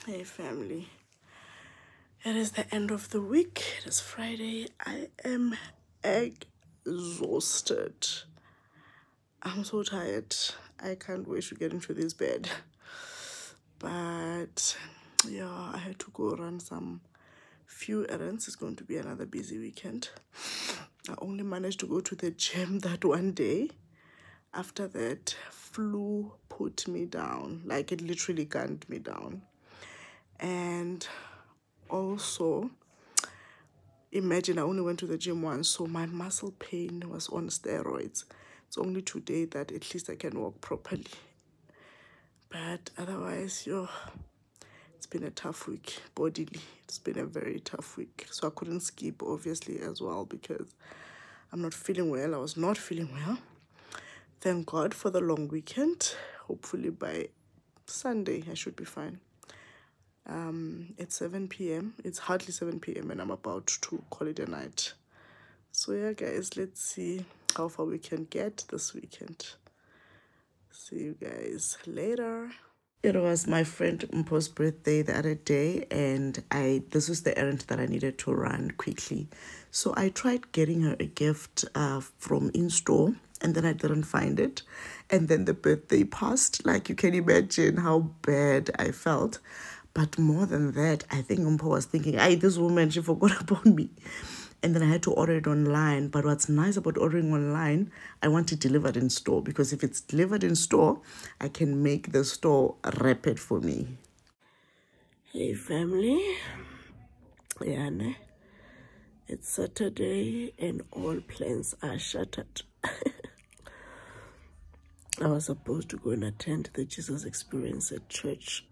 Hey family, it is the end of the week. It is Friday. I am exhausted. I'm so tired. I can't wait to get into this bed. But yeah, I had to go run some few errands. It's going to be another busy weekend. I only managed to go to the gym that one day. After that, flu put me down. Like, it literally gunned me down. And also, imagine I only went to the gym once, so my muscle pain was on steroids. It's only today that at least I can walk properly. But otherwise, it's been a tough week bodily. It's been a very tough week. So I couldn't skip, obviously, as well, because I'm not feeling well. I was not feeling well. Thank God for the long weekend. Hopefully by Sunday, I should be fine. It's 7 p.m. It's hardly 7 p.m. and I'm about to call it a night. So yeah, guys, let's see how far we can get this weekend. See you guys later. It was my friend Mpo's birthday the other day, and this was the errand that I needed to run quickly. So I tried getting her a gift from in-store, and then I didn't find it. And then the birthday passed. Like, you can imagine how bad I felt. But more than that, I think Mpo was thinking, hey, this woman, she forgot about me. And then I had to order it online. But what's nice about ordering online, I want it delivered in store. Because if it's delivered in store, I can make the store wrap it for me. Hey, family. Yeah, ne? It's Saturday and all plans are shattered. I was supposed to go and attend the Jesus Experience at church.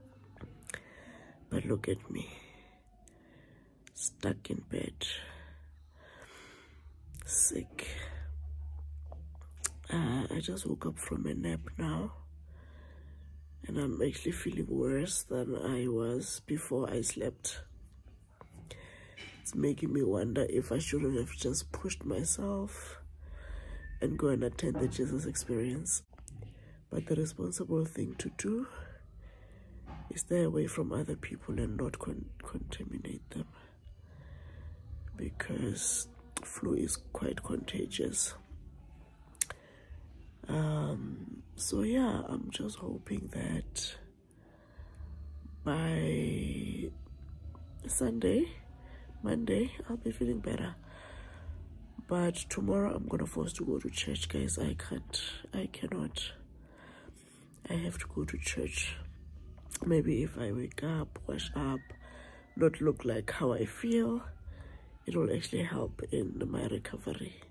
But look at me. Stuck in bed. Sick. I just woke up from a nap now, and I'm actually feeling worse than I was before I slept. It's making me wonder if I shouldn't have just pushed myself and go and attend the Jesus Experience. But the responsible thing to do is stay away from other people and not contaminate them, because flu is quite contagious. So yeah, I'm just hoping that by Monday, I'll be feeling better. But tomorrow I'm gonna force to go to church, guys. I cannot. I have to go to church. Maybe if I wake up, wash up, not look like how I feel, it will actually help in my recovery.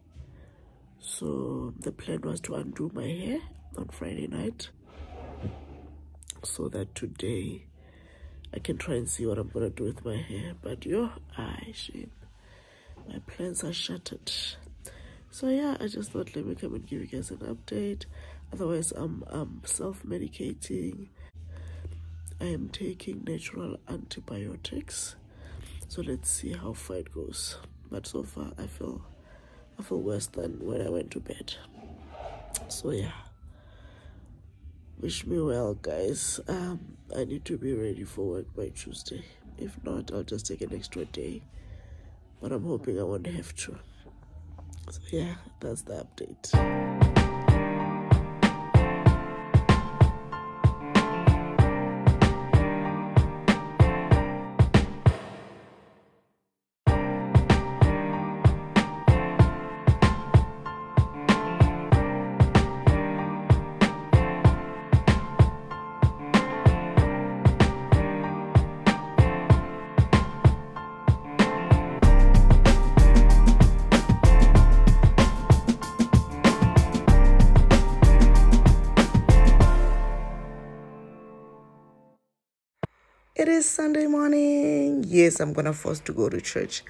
So the plan was to undo my hair on Friday night, so that today I can try and see what I'm gonna do with my hair. But shame, my plans are shattered. So yeah, I just thought, let me come and give you guys an update. Otherwise, I'm self-medicating. I am taking natural antibiotics. So let's see how far it goes. But so far, I feel worse than when I went to bed. So yeah, wish me well, guys. I need to be ready for work by Tuesday. If not, I'll just take an extra day, but I'm hoping I won't have to. So yeah, that's the update. It is Sunday morning. Yes, I'm gonna force to go to church.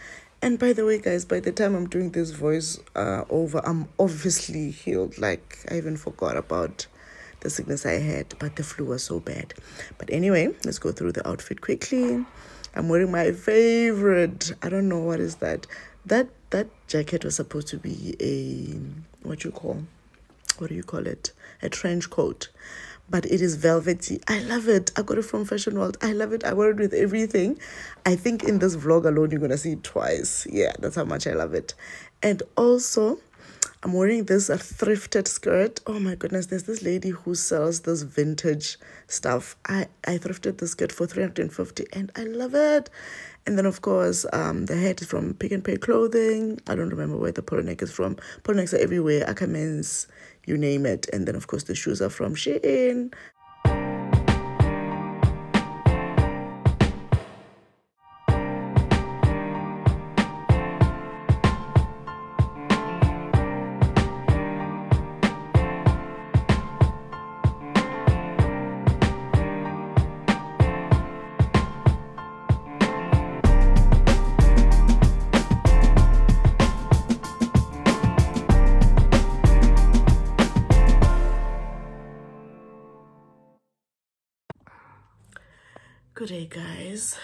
And by the way, guys, by the time I'm doing this voice over, I'm obviously healed. Like, I even forgot about the sickness I had, but the flu was so bad. But anyway, let's go through the outfit quickly. I'm wearing my favorite, I don't know what is that. That jacket was supposed to be a, what do you call it? A trench coat. But it is velvety. I love it. I got it from Fashion World. I love it. I wear it with everything. I think in this vlog alone, you're going to see it twice. Yeah, that's how much I love it. And also, I'm wearing this thrifted skirt. Oh my goodness, there's this lady who sells this vintage stuff. I thrifted the skirt for $350 and I love it. And then of course, the head is from Pick n Pay Clothing. I don't remember where the polo neck is from. Polo necks are everywhere. Ackermans, you name it. And then of course the shoes are from Shein. Good day, guys.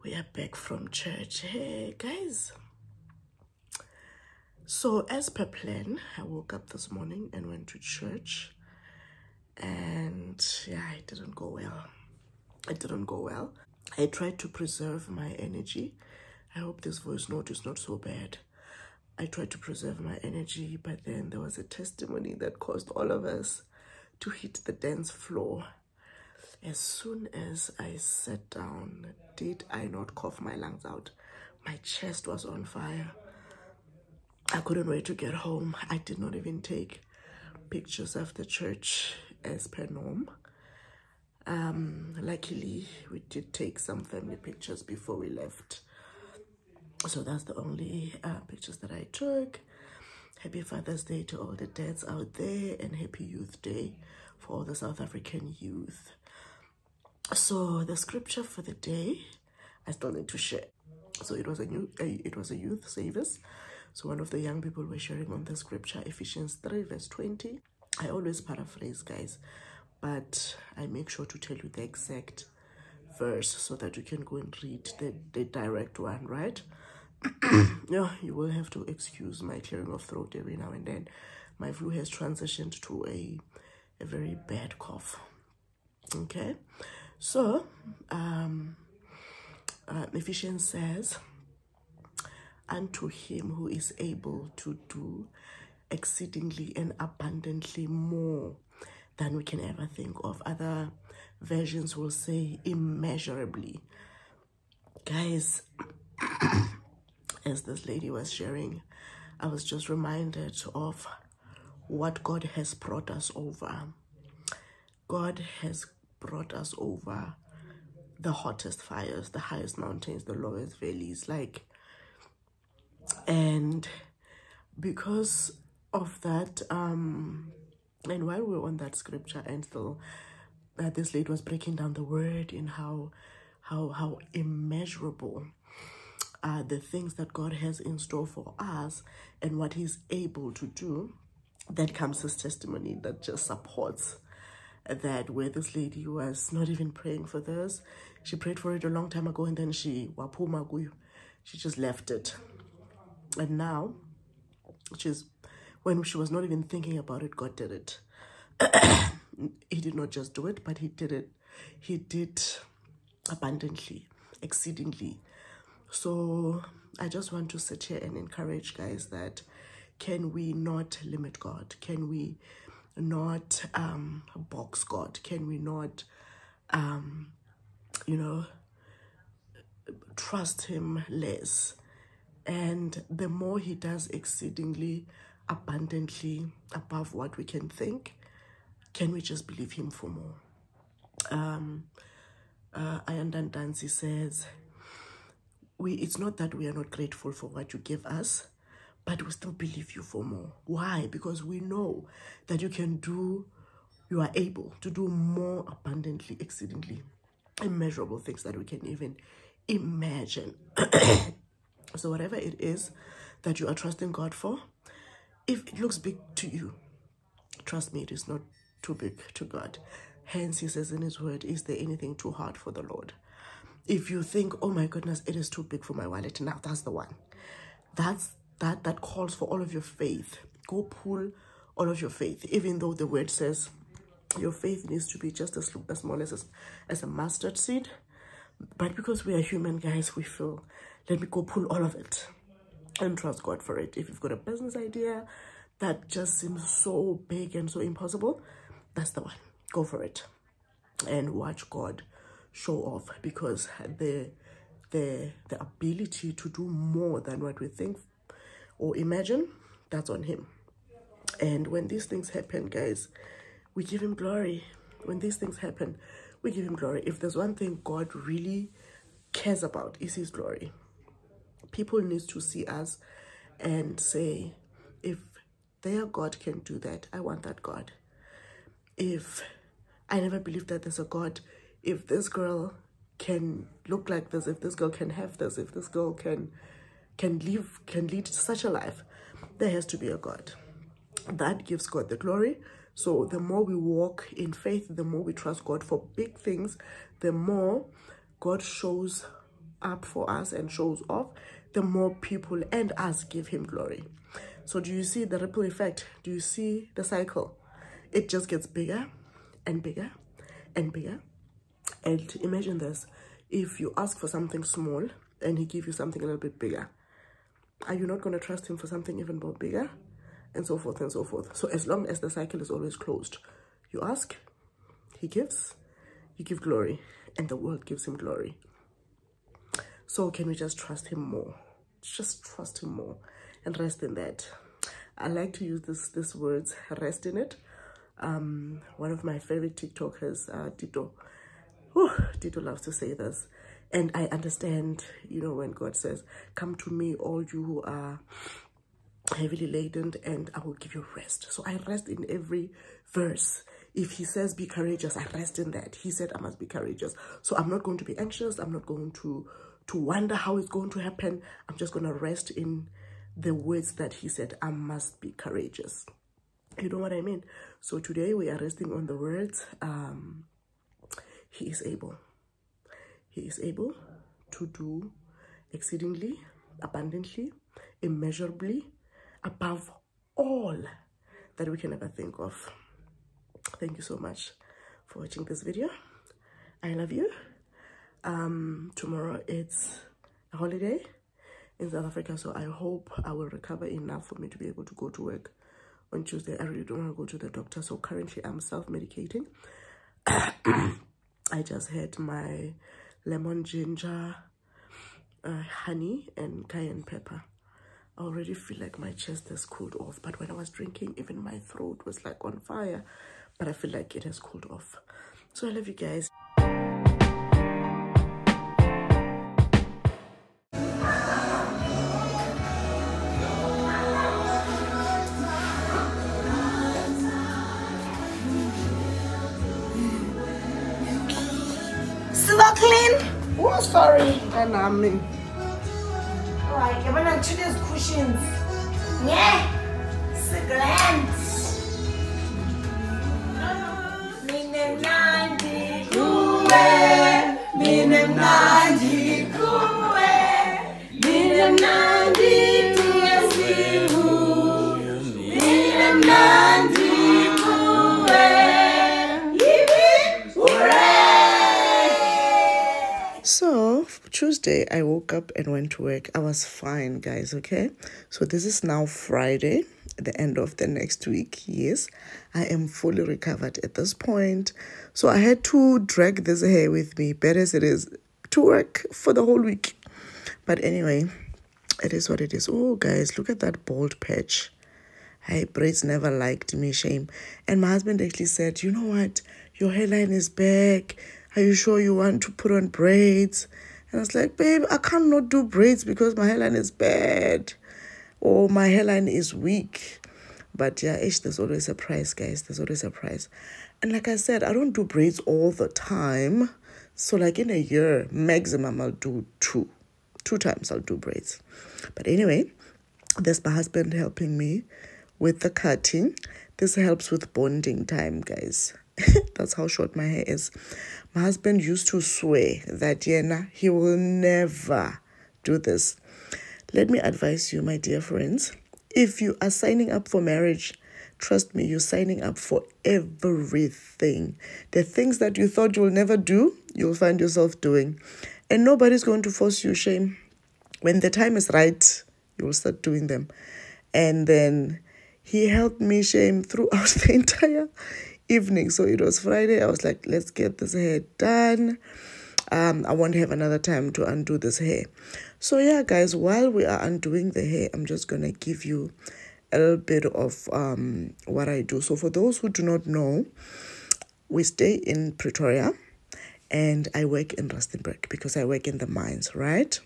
We are back from church. Hey guys, so as per plan, I woke up this morning and went to church, and yeah, it didn't go well. I tried to preserve my energy. I hope this voice note is not so bad. I tried to preserve my energy, but then there was a testimony that caused all of us to hit the dance floor. As soon as I sat down, did I not cough my lungs out? My chest was on fire. I couldn't wait to get home. I did not even take pictures after church as per norm. Luckily, we did take some family pictures before we left. So that's the only pictures that I took. Happy Father's Day to all the dads out there, and Happy Youth Day for all the South African youth. So the scripture for the day, I still need to share. So it was a youth service. So one of the young people were sharing on the scripture, Ephesians 3 verse 20. I always paraphrase, guys, but I make sure to tell you the exact verse so that you can go and read the direct one, right? Yeah, you will have to excuse my clearing of throat every now and then. My flu has transitioned to a very bad cough. Okay, so Ephesians says, unto him who is able to do exceedingly and abundantly more than we can ever think of. Other versions will say immeasurably. Guys, as this lady was sharing, I was just reminded of what God has brought us over. God has brought us over the hottest fires, the highest mountains, the lowest valleys, and because of that, and while we were on that scripture, and still this lady was breaking down the word in how immeasurable the things that God has in store for us and what he's able to do. That comes his testimony that just supports that, where this lady was not even praying for this. She prayed for it a long time ago, and then she just left it. And now, when she was not even thinking about it, God did it. He did not just do it, but he did it. He did abundantly, exceedingly. So I just want to sit here and encourage guys that, can we not limit God? Can we not box God? Can we not, trust him less? And the more he does exceedingly, abundantly, above what we can think, can we just believe him for more? Ayandan Dansi says, it's not that we are not grateful for what you give us, but we still believe you for more. Why? Because we know that you are able to do more abundantly, exceedingly, immeasurable things that we can even imagine. So whatever it is that you are trusting God for, if it looks big to you, trust me, it is not too big to God. Hence, he says in his word, is there anything too hard for the Lord? If you think, oh my goodness, it is too big for my wallet, now that's the one. That calls for all of your faith. Go pull all of your faith, even though the word says your faith needs to be just as small as a mustard seed. But because we are human, guys, we feel, let me go pull all of it and trust God for it. If you've got a business idea that just seems so big and so impossible, that's the one. Go for it and watch God show off, because the ability to do more than what we think or imagine, that's on him. And when these things happen, guys, we give him glory. When these things happen, we give him glory. If there's one thing God really cares about, is his glory. People need to see us and say, if their God can do that, I want that God. If I never believed that there's a God, if this girl can look like this, if this girl can have this, if this girl can lead such a life, there has to be a God. That gives God the glory. So the more we walk in faith, the more we trust God for big things, the more God shows up for us and shows off, the more people and us give him glory. So do you see the ripple effect? Do you see the cycle? It just gets bigger and bigger and bigger. And imagine this, if you ask for something small and he gives you something a little bit bigger, are you not going to trust him for something even more bigger? And so forth and so forth. So as long as the cycle is always closed, you ask, he gives, you give glory, and the world gives him glory. So can we just trust him more? Just trust him more and rest in that. I like to use this words, rest in it. One of my favorite TikTokers, Tito. Tito loves to say this. And I understand, you know, when God says, come to me, all you who are heavily laden, and I will give you rest. So I rest in every verse. If he says be courageous, I rest in that. He said I must be courageous. So I'm not going to be anxious. I'm not going to wonder how it's going to happen. I'm just going to rest in the words that he said, I must be courageous. You know what I mean? So today we are resting on the words, he is able. He is able to do exceedingly, abundantly, immeasurably, above all that we can ever think of. Thank you so much for watching this video. I love you. Tomorrow it's a holiday in South Africa, so I hope I will recover enough for me to be able to go to work on Tuesday. I really don't want to go to the doctor, so currently I'm self-medicating. I just had my lemon ginger, honey and cayenne pepper. I already feel like my chest has cooled off, but when I was drinking, even my throat was like on fire, but I feel like it has cooled off. So I love you guys. Still clean? Oh, sorry. And I'm in. Alright, you're gonna chew these cushions. Yeah? Sigland. Minemnandi kuwe, minemnandi kuwe, minemnandi tuyasivu, minemnandi kuwe, yibi hooray! So Tuesday I woke up and went to work. I was fine, guys. Okay, so this is now Friday, the end of the next week. Yes, I am fully recovered at this point, so I had to drag this hair with me, bad as it is, to work for the whole week. But anyway, it is what it is. Oh guys, look at that bald patch. Hey, braids never liked me, shame. And my husband actually said, you know what, your hairline is back. Are you sure you want to put on braids? And I was like, babe, I can't not do braids because my hairline is bad or my hairline is weak. But yeah, there's always a price, guys. There's always a price. And like I said, I don't do braids all the time. So like in a year, maximum, I'll do two times I'll do braids. But anyway, there's my husband helping me with the cutting. This helps with bonding time, guys. That's how short my hair is. My husband used to swear that he will never do this. Let me advise you, my dear friends, if you are signing up for marriage, trust me, you're signing up for everything. The things that you thought you'll never do, you'll find yourself doing. And nobody's going to force you, shame. When the time is right, you'll start doing them. And then he helped me, shame, throughout the entire evening. So it was Friday. I was like, let's get this hair done. I won't have another time to undo this hair. So yeah, guys, while we are undoing the hair, I'm just going to give you a little bit of what I do. So for those who do not know, we stay in Pretoria and I work in Rustenburg because I work in the mines, right?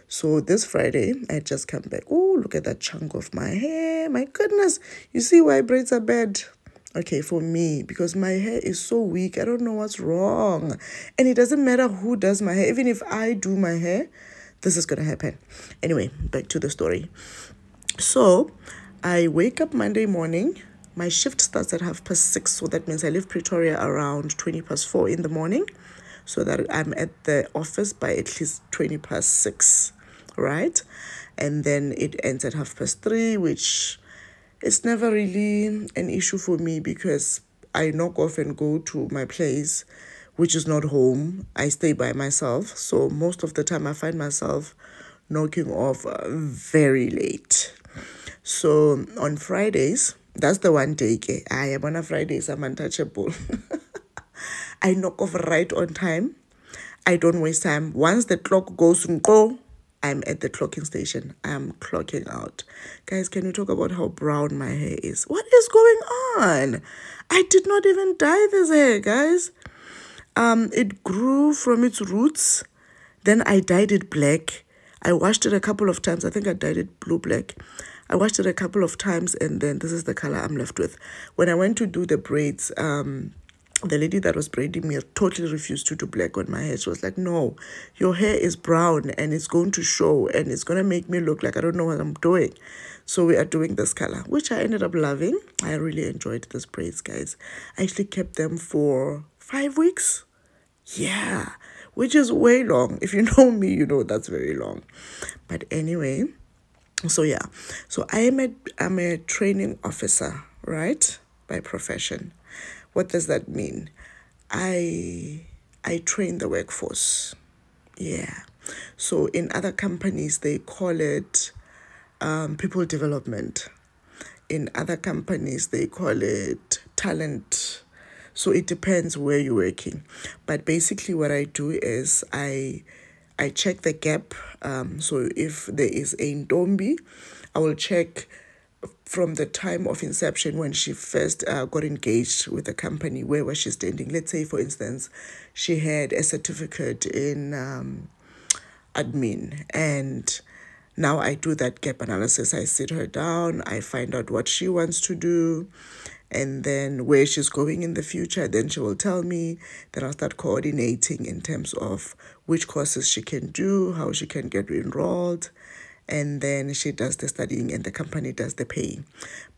So this Friday, I just come back. Oh, look at that chunk of my hair. My goodness. You see why braids are bad? Okay, for me, because my hair is so weak. I don't know what's wrong. And it doesn't matter who does my hair. Even if I do my hair, this is going to happen. Anyway, back to the story. So I wake up Monday morning. My shift starts at 6:30. So that means I leave Pretoria around 4:20 in the morning, so that I'm at the office by at least 6:20, right? And then it ends at 3:30, which is never really an issue for me because I knock off and go to my place, which is not home. I stay by myself. So most of the time I find myself knocking off very late. So on Fridays, that's the one day I am on a Fridays, I'm untouchable. I knock off right on time. I don't waste time. Once the clock goes, I'm at the clocking station. I'm clocking out. Guys, can we talk about how brown my hair is? What is going on? I did not even dye this hair, guys. It grew from its roots. Then I dyed it black. I washed it a couple of times. I think I dyed it blue-black. I washed it a couple of times, and then this is the color I'm left with. When I went to do the braids, the lady that was braiding me totally refused to do black on my hair. She was like, no, your hair is brown and it's going to show and it's going to make me look like I don't know what I'm doing. So we are doing this color, which I ended up loving. I really enjoyed these braids, guys. I actually kept them for 5 weeks. Yeah, which is way long. If you know me, you know that's very long. But anyway, so yeah. So I'm a training officer, right? By profession. What does that mean? I train the workforce. Yeah. So in other companies, they call it people development. In other companies, they call it talent. So it depends where you're working. But basically what I do is I check the gap. So if there is a Ntombi, I will check from the time of inception when she first got engaged with the company, where was she standing? Let's say, for instance, she had a certificate in admin, and now I do that gap analysis. I sit her down, I find out what she wants to do, and then where she's going in the future. Then she will tell me. Then I'll start coordinating in terms of which courses she can do, how she can get enrolled. And then she does the studying and the company does the paying.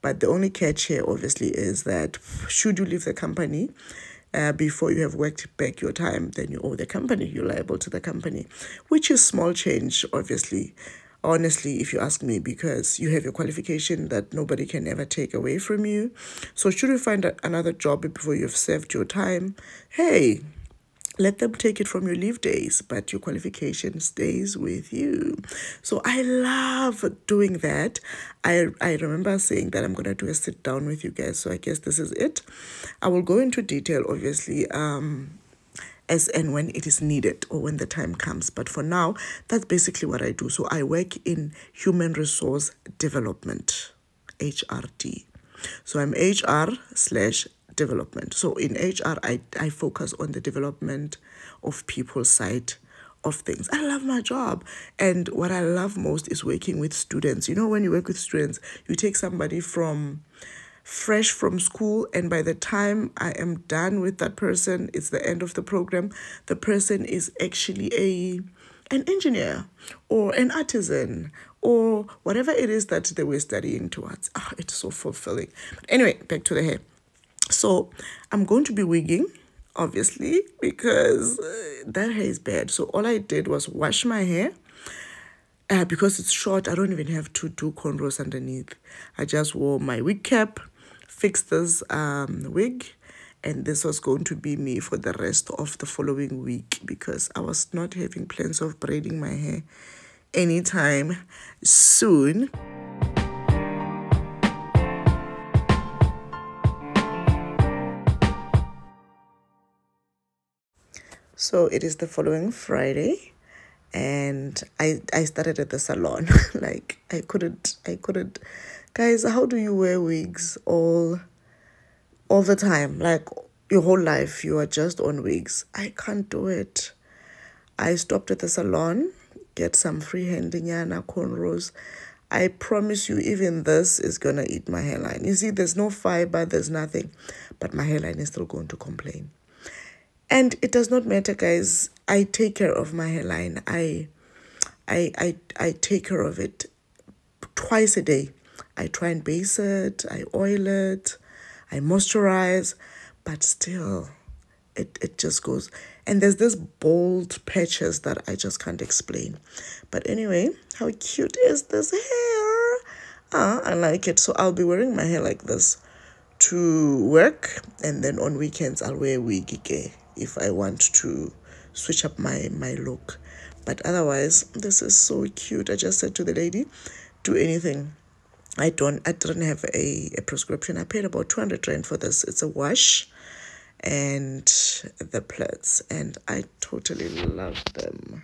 But the only catch here, obviously, is that should you leave the company before you have worked back your time, then you owe the company, you're liable to the company, which is small change, obviously. Honestly, if you ask me, because you have your qualification that nobody can ever take away from you. So should you find another job before you've served your time, hey, let them take it from your leave days, but your qualification stays with you. So I love doing that. I remember saying that I'm going to do a sit down with you guys. So I guess this is it. I will go into detail, obviously, as and when it is needed or when the time comes. But for now, that's basically what I do. So I work in human resource development, HRD. So I'm HR/development. So in HR, I focus on the development of people's side of things. I love my job. And what I love most is working with students. You know, when you work with students, you take somebody fresh from school, and by the time I am done with that person, it's the end of the program, the person is actually an engineer or an artisan or whatever it is that they were studying towards. It's so fulfilling. But anyway, back to the hair. So I'm going to be wigging, obviously, because that hair is bad. So all I did was wash my hair, because it's short, I don't even have to do cornrows underneath. I just wore my wig cap, fixed this wig, and this was going to be me for the rest of the following week because I was not having plans of braiding my hair anytime soon. So it is the following Friday, and I started at the salon. Like I couldn't. Guys, how do you wear wigs all the time? Like your whole life you are just on wigs. I can't do it. I stopped at the salon, get some freehanding yana cornrows. I promise you, even this is gonna eat my hairline. You see, there's no fiber, there's nothing, but my hairline is still going to complain. And it does not matter, guys. I take care of my hairline. I take care of it twice a day. I try and base it, I oil it, I moisturize, but still, it just goes. And there's this bold patches that I just can't explain. But anyway, how cute is this hair? I like it. So I'll be wearing my hair like this to work, and then on weekends I'll wear a wig if I want to switch up my look. But otherwise, this is so cute. I just said to the lady, do anything. I didn't have a prescription. I paid about 200 rand for this. It's a wash and the plaits, and I totally love them.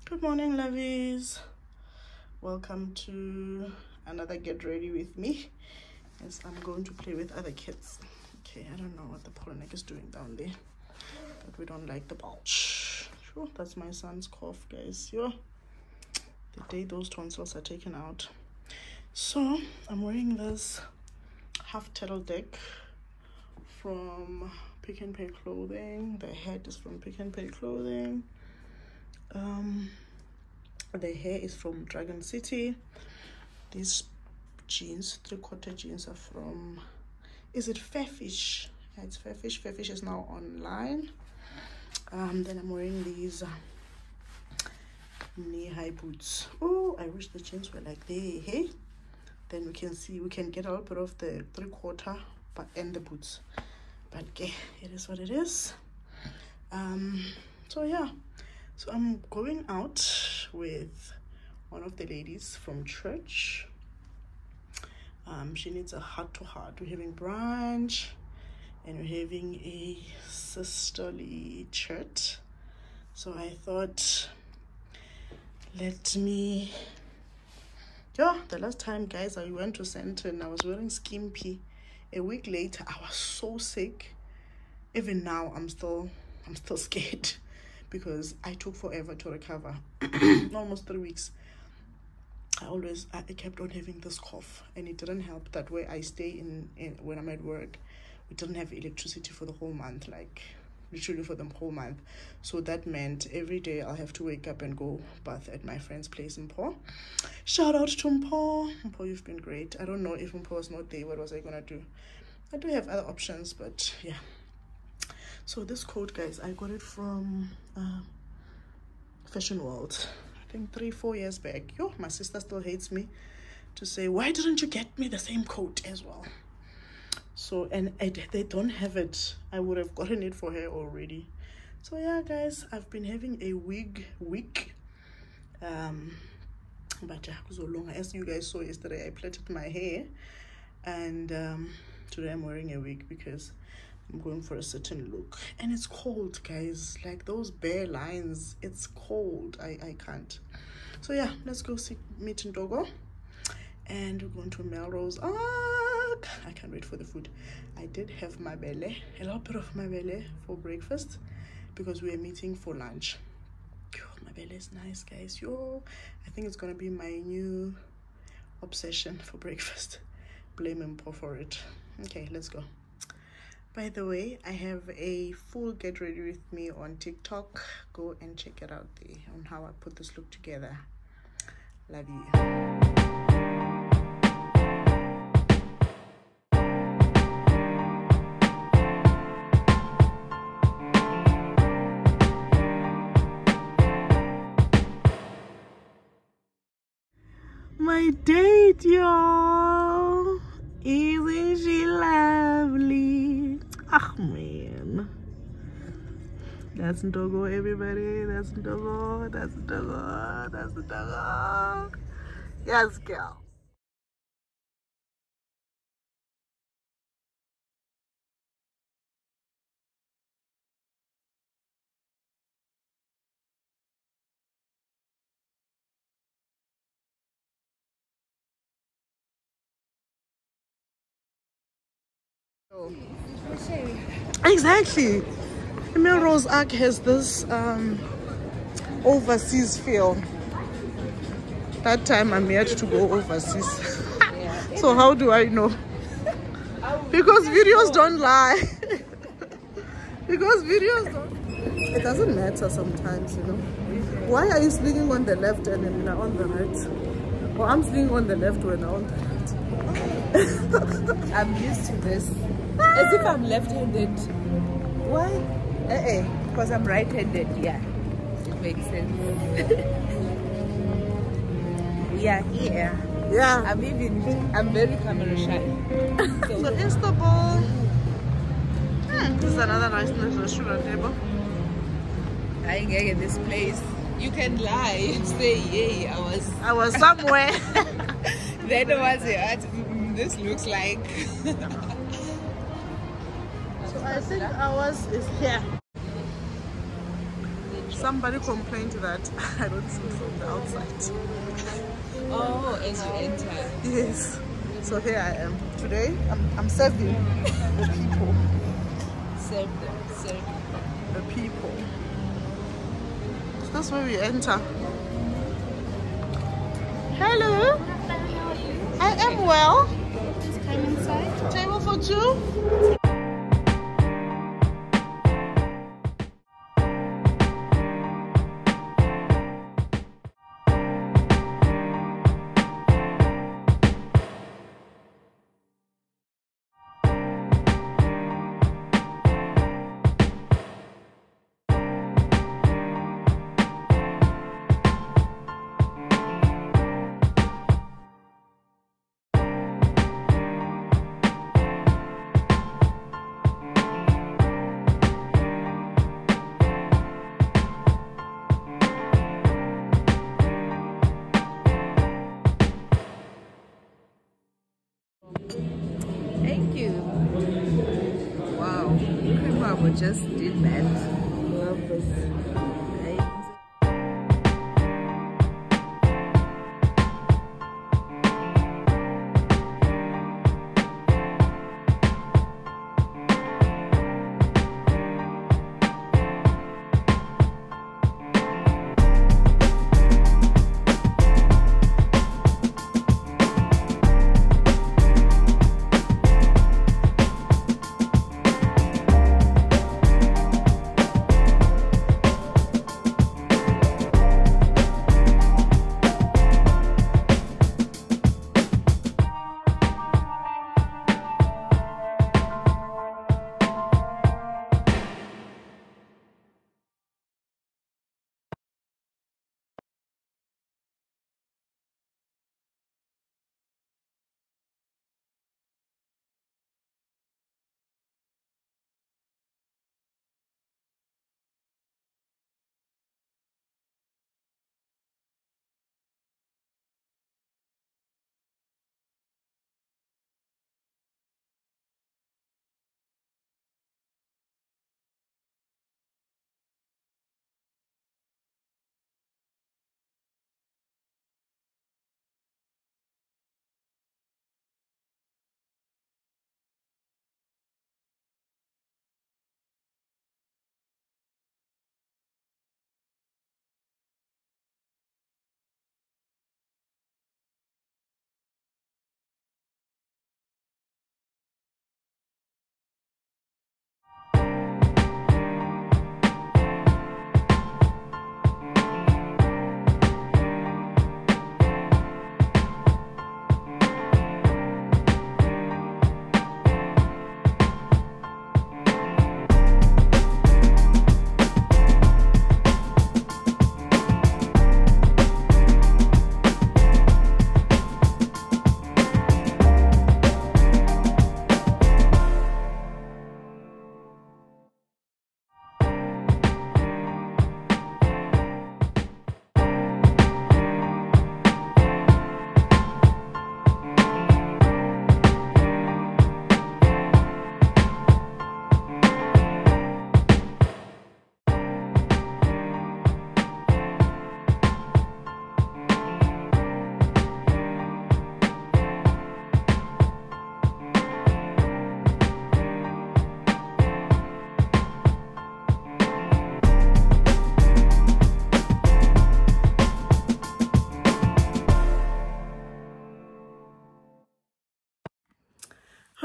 Good morning, lovies. Welcome to another get ready with me. Yes, I'm going to play with other kids. Okay, I don't know what the Polonek is doing down there, but we don't like the bulge. Sure, that's my son's cough, guys. Yeah, the day those tonsils are taken out. So I'm wearing this half turtleneck from Pick n Pay Clothing. The hat is from Pick n Pay Clothing. The hair is from Dragon City. These jeans, 3/4 jeans, are from, is it Fairfish? Yeah, it's Fairfish. Fairfish is now online. Then I'm wearing these knee-high boots. Oh, I wish the jeans were like they, hey? Then we can get a little bit of the 3/4 but and the boots. But okay, it is what it is. So yeah. So I'm going out with one of the ladies from church. She needs a heart-to-heart. We're having brunch and we're having a sisterly chat. So I thought, let me Yeah, the last time, guys, I went to center and I was wearing skimpy. A week later, I was so sick. Even now, I'm still scared because I took forever to recover. Almost 3 weeks. I kept on having this cough, and it didn't help that way I stay in when I'm at work. We didn't have electricity for the whole month, like literally for the whole month. So that meant every day I'll have to wake up and go bath at my friend's place in Mpo. Shout out to Mpo. Mpo, you've been great. I don't know if Mpo was not there, what was I gonna do? I do have other options, but yeah. So this coat, guys, I got it from Fashion World. I think 3-4 years back. Yo, my sister still hates me to say, why didn't you get me the same coat as well? So, and they don't have it. I would have gotten it for her already. So yeah, guys, I've been having a wig week. But so long, as you guys saw yesterday, I plaited my hair, and today I'm wearing a wig because I'm going for a certain look. And it's cold, guys, like those bare lines, it's cold. I can't. So yeah, let's go meet Ntogo, and we're going to Melrose Ark. I can't wait for the food. I did have my mabele, a little bit of my mabele for breakfast because we are meeting for lunch. Yo, my belly is nice, guys. Yo, I think it's gonna be my new obsession for breakfast. Blame him for it. Okay, let's go. By the way, I have a full get ready with me on TikTok. Go and check it out there on how I put this look together. Love you. My date, y'all. Isn't she lovely? Ah, man. That's Ntogo, everybody. That's Ntogo. That's Ntogo. That's Ntogo. Yes, girl. Oh. Exactly. Melrose Ark has this overseas feel. That time I'm yet to go overseas. So how do I know? Because videos don't lie. Because videos don't. It doesn't matter sometimes, you know. Why are you swinging on the left and then on the right? Or I'm swinging on the left when I'm on the right. I'm used to this. As if I'm left-handed. Why? Because I'm right-handed, yeah. It makes sense. We are here. Yeah. I'm very camera shy. So Istanbul. This is another nice restaurant table. I get this place. You can lie and say, yay, I was somewhere. Then was it. This looks like. So I think ours is here. Somebody complained that I don't shoot from the outside. Oh, as you enter. Yes. So here I am. Today I'm serving the people. Serve them. The people. So that's where we enter. Hello. I am well. Just come inside. Table for two.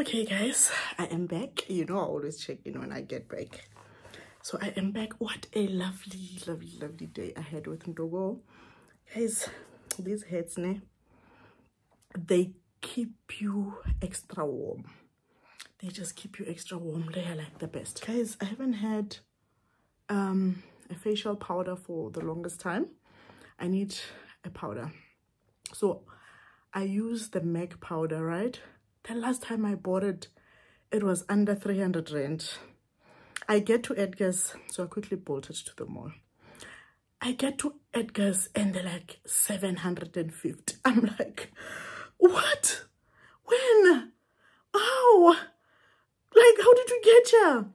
Okay guys, I am back. You know I always check in when I get back. So I am back. What a lovely day I had with Ndogo. Guys, these heads, they keep you extra warm. They just keep you extra warm. They are like the best. Guys, I haven't had a facial powder for the longest time. I need a powder. So I use the MAC powder, right? The last time I bought it, it was under 300 rand. I get to Edgar's, so I quickly bolted to the mall. I get to Edgar's and they're like 750. I'm like, what? When? How? Like, how did you get here?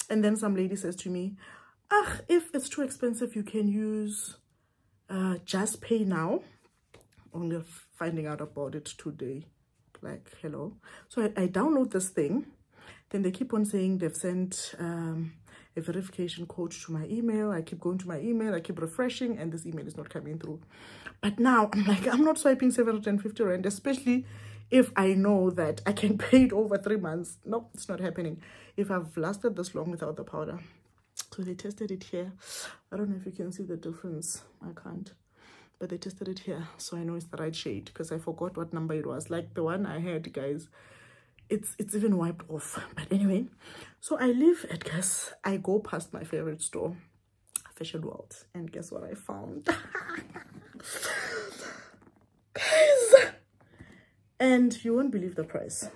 And then some lady says to me, if it's too expensive, you can use Just Pay Now. Only finding out about it today. Like, hello. So I download this thing. Then they keep on saying they've sent a verification code to my email. I keep going to my email. I keep refreshing and this email is not coming through. But now I'm like, I'm not swiping 750 rand, especially if I know that I can pay it over 3 months. No, it's not happening. If I've lasted this long without the powder. So they tested it here. I don't know if you can see the difference. I can't. But they tested it here. So I know it's the right shade because I forgot what number it was. Like the one I had, guys. It's even wiped off. But anyway, so I leave Edgar's. I go past my favorite store, Fashion World, and guess what I found? Guys, and you won't believe the price.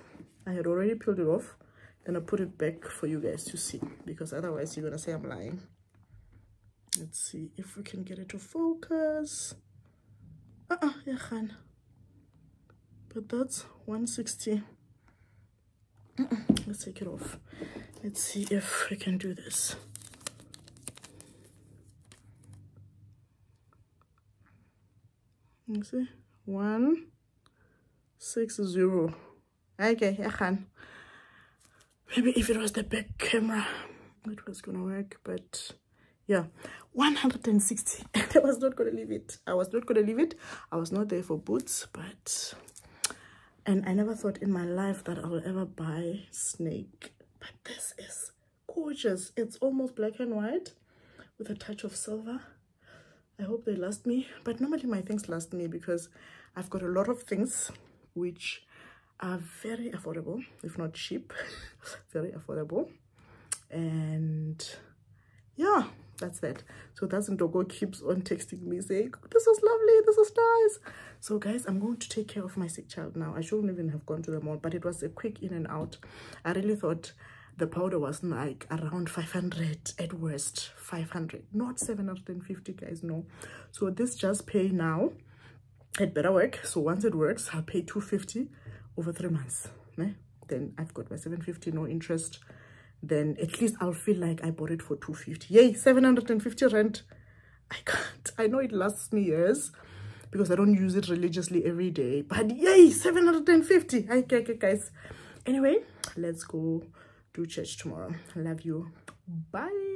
I had already peeled it off, then I put it back for you guys to see, because otherwise you're gonna say I'm lying. Let's see if we can get it to focus. Yeah, but that's 160. Let's take it off. Let's see if we can do this. You see, 160. Okay, yeah. Maybe if it was the back camera, it was gonna work. But yeah, 160. I was not gonna leave it. I was not not there for boots, but. And I never thought in my life that I will ever buy snake. But this is gorgeous. It's almost black and white with a touch of silver. I hope they last me. But normally my things last me because I've got a lot of things which are very affordable, if not cheap. Very affordable. And yeah, that's that. So that's Ndogo keeps on texting me saying, this is lovely, this is nice. So guys, I'm going to take care of my sick child now. I shouldn't even have gone to the mall, but it was a quick in and out. I really thought the powder was like around 500 at worst. 500, not 750, guys, no. So this Just Pay Now, it better work. So once it works, I'll pay 250 over 3 months. Then I've got my 750, no interest. Then at least I'll feel like I bought it for 250. Yay, 750 rand. I can't. I know it lasts me years because I don't use it religiously every day. But yay, 750. Okay, guys. Anyway, let's go do church tomorrow. I love you. Bye.